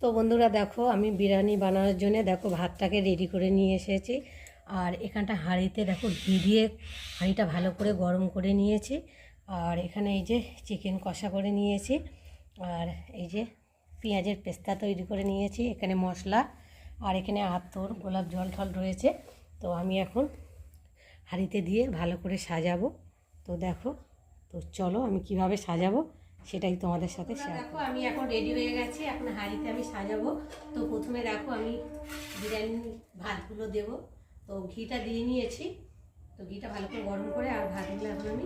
তো বন্ধুরা দেখো, আমি বিরিয়ানি বানানোর জন্য দেখো ভাতটাকে রেডি করে নিয়ে এসেছি। আর এখানটা হাঁড়িতে দেখো ঘি দিয়ে হাঁড়িটা ভালো করে গরম করে নিয়েছি। আর এখানে এই যে চিকেন কষা করে নিয়েছি। আর এই যে পেঁয়াজের পেস্তা তৈরি করে নিয়েছি, এখানে মশলা, আর এখানে আতর গোলাপ জল টল রয়েছে। তো আমি এখন হাঁড়িতে দিয়ে ভালো করে সাজাবো। তো দেখো, তো চলো আমি কিভাবে সাজাবো সেটাই তোমাদের সাথে শেয়ার। দেখো আমি এখন রেডি হয়ে গেছি, এখন হাঁড়িতে আমি সাজাবো। তো প্রথমে দেখো আমি বিরিয়ানি ভাতগুলো দেবো। তো ঘিটা দিয়ে নিয়েছি, তো ঘিটা ভালো করে গরম করে আর ভাতগুলো এখন আমি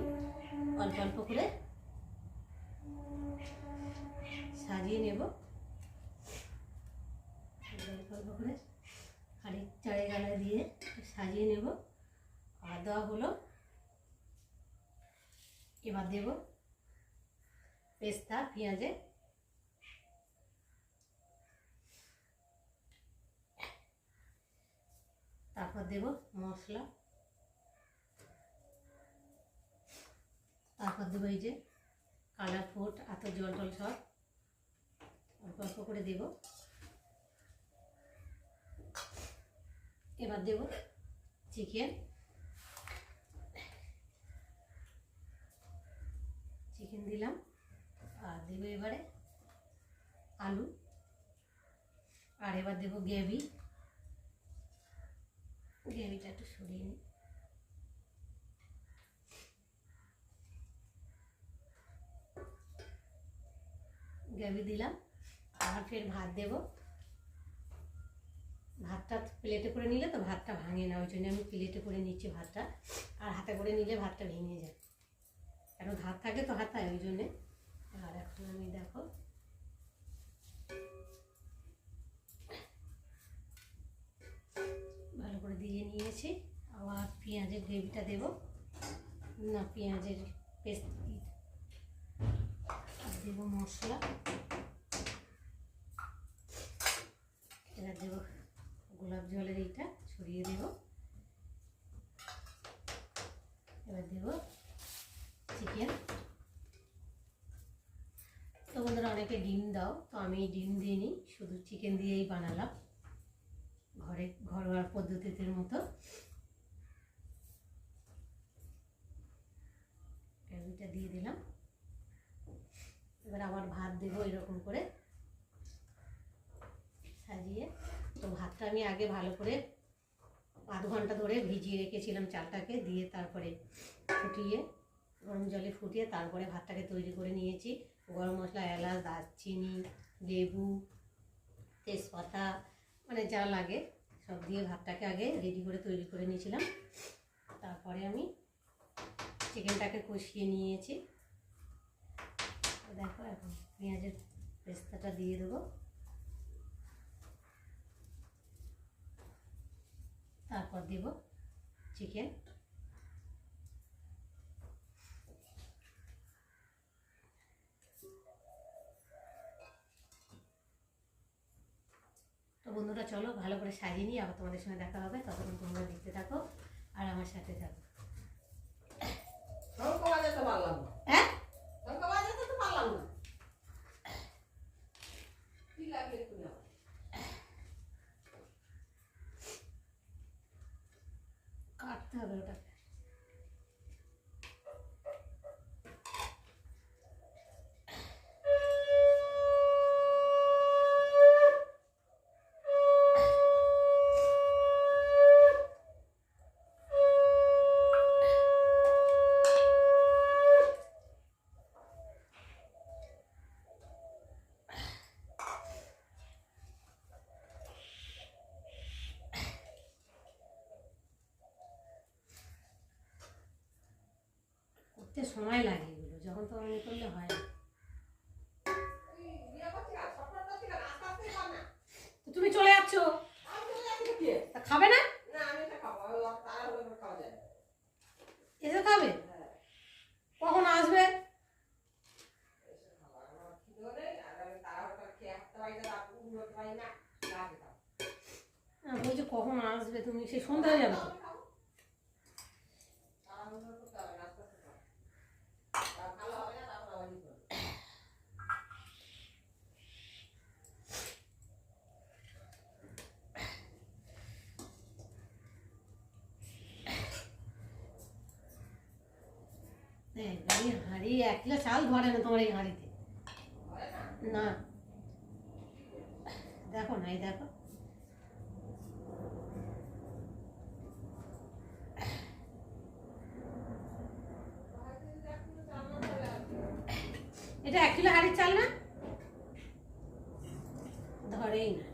অল্প অল্প করে সাজিয়ে নেব। অল্প অল্প করে হাঁড়ির চারিগালা দিয়ে সাজিয়ে নেব। আর দেওয়া হলো, এবার দেব পেস্তা পেঁয়াজে, তারপর দেব মশলা, তারপর দেবো এই যে কালার ফুড, আতর জল টল সব অল্প অল্প করে দেব। এবার দেব চিকেন, চিকেন দিলাম। আর দেব এবারে আলু, আর এবার দেব গ্রেভি। গ্রেভিটা একটু সরিয়ে নিই। গ্রেভি দিলাম, আর ফের ভাত দেব। ভাতটা প্লেটে করে নিলে তো ভাতটা ভাঙে না, ওই জন্য আমি প্লেটে করে নিচ্ছি ভাতটা। আর হাতে করে নিলে ভাতটা ভেঙে যায়, কারণ ভাত থাকে তো হাতায়, ওই জন্যে। আর এখন আমি দেখো ভালো করে দিয়ে নিয়েছি। আবার পেঁয়াজের গ্রেভিটা দেব, না পেঁয়াজের পেস্ট দেব, মশলা, এবার দেব গোলাপ জলের এইটা ছড়িয়ে দেব। এবার দেব চিকেন। তো বন্ধুরা অনেকে ডিম দাও, তো আমি ডিম দিইনি, শুধু চিকেন দিয়েই বানালাম ঘরোয়া পদ্ধতিতে মতো। গ্রেভিটা দিয়ে দিলাম। এবার আবার ভাত দেবো এরকম করে সাজিয়ে। তো ভাতটা আমি আগে ভালো করে আধ ঘন্টা ধরে ভিজিয়ে রেখেছিলাম চালটাকে, দিয়ে তারপরে ফুটিয়ে গরম জলে ফুটিয়ে তারপরে ভাতটাকে তৈরি করে নিয়েছি। গরম মশলা, এলাচ, দারচিনি, লেবু, তেজপাতা, মানে যা লাগে সব দিয়ে ভাতটাকে আগে রেডি করে তৈরি করে নিয়েছিলাম। তারপরে আমি চিকেনটাকে কষিয়ে নিয়েছি। দেখো এখন পেঁয়াজের পেস্তাটা দিয়ে দেবো, তারপর দেব চিকেন। তো বন্ধুরা চলো ভালো করে সাজিয়ে নিই, আবার তোমাদের সঙ্গে দেখা হবে। ততক্ষণ তোমরা দেখতে থাকো আর আমার সাথে থাকো। হ্যাঁ কাটতে হবে ওটা। করতে সময় লাগে, এগুলো যখন তখন করলে হয় না। তুমি চলে যাচ্ছ, তা খাবে না? এসে খাবে? কখন আসবে? বলছি কখন আসবে তুমি? সেই সন্ধ্যা হয়ে যাবে তো। এই হাঁড়ি 1 কিলো চাল ধরে না তোমার এই হাঁড়িতে, না দেখো না, এই দেখো এটা 1 কিলো হাঁড়ির চাল না, ধরেই না।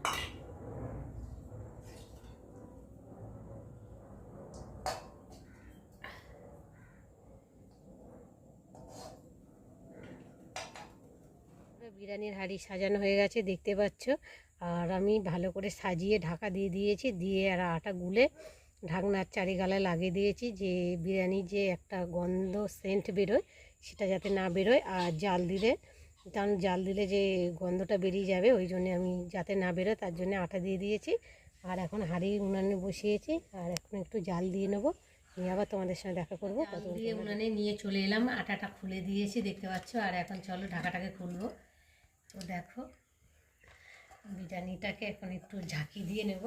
বিরিয়ানির হাঁড়ি সাজানো হয়ে গেছে দেখতে পাচ্ছ, আর আমি ভালো করে সাজিয়ে ঢাকা দিয়ে দিয়েছি, দিয়ে আর আটা গুলে ঢাকনার চারিগালায় লাগিয়ে দিয়েছি, যে বিরিয়ানির যে একটা গন্ধ সেন্ট বেরোয় সেটা যাতে না বেরোয়। আর জাল দিলে, কারণ জাল দিলে যে গন্ধটা বেরিয়ে যাবে, ওই জন্য আমি যাতে না বেরোয় তার জন্য আটা দিয়ে দিয়েছি। আর এখন হাঁড়ি উনানে বসিয়েছি, আর এখন একটু জাল দিয়ে নেবো, নিয়ে আবার তোমাদের সঙ্গে দেখা করবো। কত দিয়ে উনানে নিয়ে চলে এলাম, আটাটা খুলে দিয়েছি দেখতে পাচ্ছ। আর এখন চলো ঢাকাটাকে খুলবো। তো দেখো বিরিয়ানিটাকে এখন একটু ঝাঁকি দিয়ে নেব।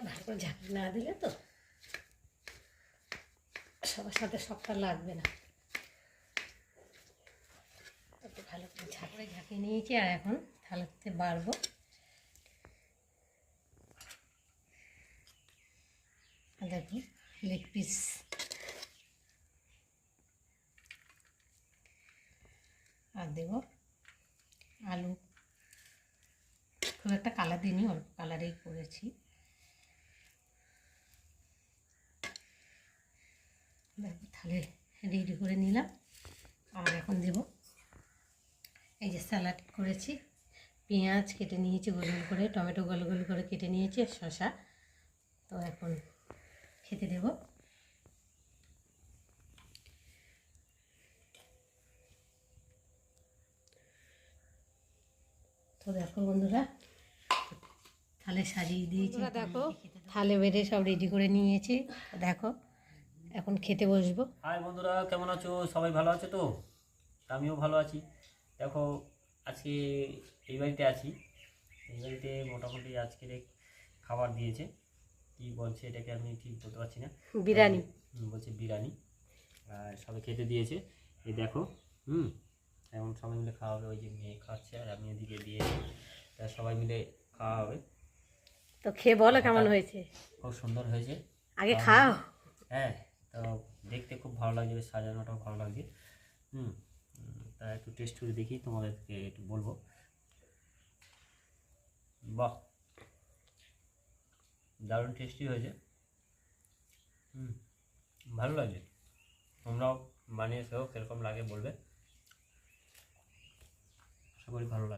ভালো করে ঝাঁকি না দিলে তো সবার সাথে সবটা লাগবে না, একটু ভালো করে ঝাঁকিয়ে নিয়েছি। আর এখন থালাতে বাড়বো। দেখো লেগ পিস, আর দেব আলু, খুব একটা কালার দিইনি, অল্প কালারেই করেছি। দেখো তাহলে রেডি করে নিলাম। আর এখন দেব এই যে স্যালাড করেছি, পেঁয়াজ কেটে নিয়েছি গোল গোল করে, টমেটো গোল গোল করে কেটে নিয়েছি, শসা। তো এখন খেতে দেব। তো দেখো বন্ধুরা, থালে সাজিয়ে দিয়েছি, দেখো থালে বেড়ে সব রেডি করে নিয়েছি। দেখো এখন খেতে বসবো। হাই বন্ধুরা, কেমন আছো? সবাই ভালো আছে তো? আমিও ভালো আছি। দেখো আজকে এই বাড়িতে আছি, এই বাড়িতে মোটামুটি আজকে খাবার দিয়েছে, কি বলছে এটাকে আমি ঠিক বলতে পারছি না, বিরিয়ানি বলছে বিরিয়ানি। আর সবাই খেতে দিয়েছে, এই দেখো। এখন সবাই মিলে খাওয়া হবে, ওই যে মেয়ে খাচ্ছে আর আমি এদিকে দিয়েছি, তা সবাই মিলে খাওয়া হবে। তো খেয়ে বলো কেমন হয়েছে। খুব সুন্দর হয়েছে, আগে খাও। হ্যাঁ, তো দেখতে খুব ভালো লাগছে, সাজানোটাও ভালো লাগছে। তা একটু টেস্ট করে দেখি, তোমাদেরকে একটু বলবো। বাহ, দারুণ টেস্টি হয়েছে। ভালো লাগছে, তোমরাও বানিয়ে খেও, কীরকম লাগে বলবে, আশা করি ভালো লাগে।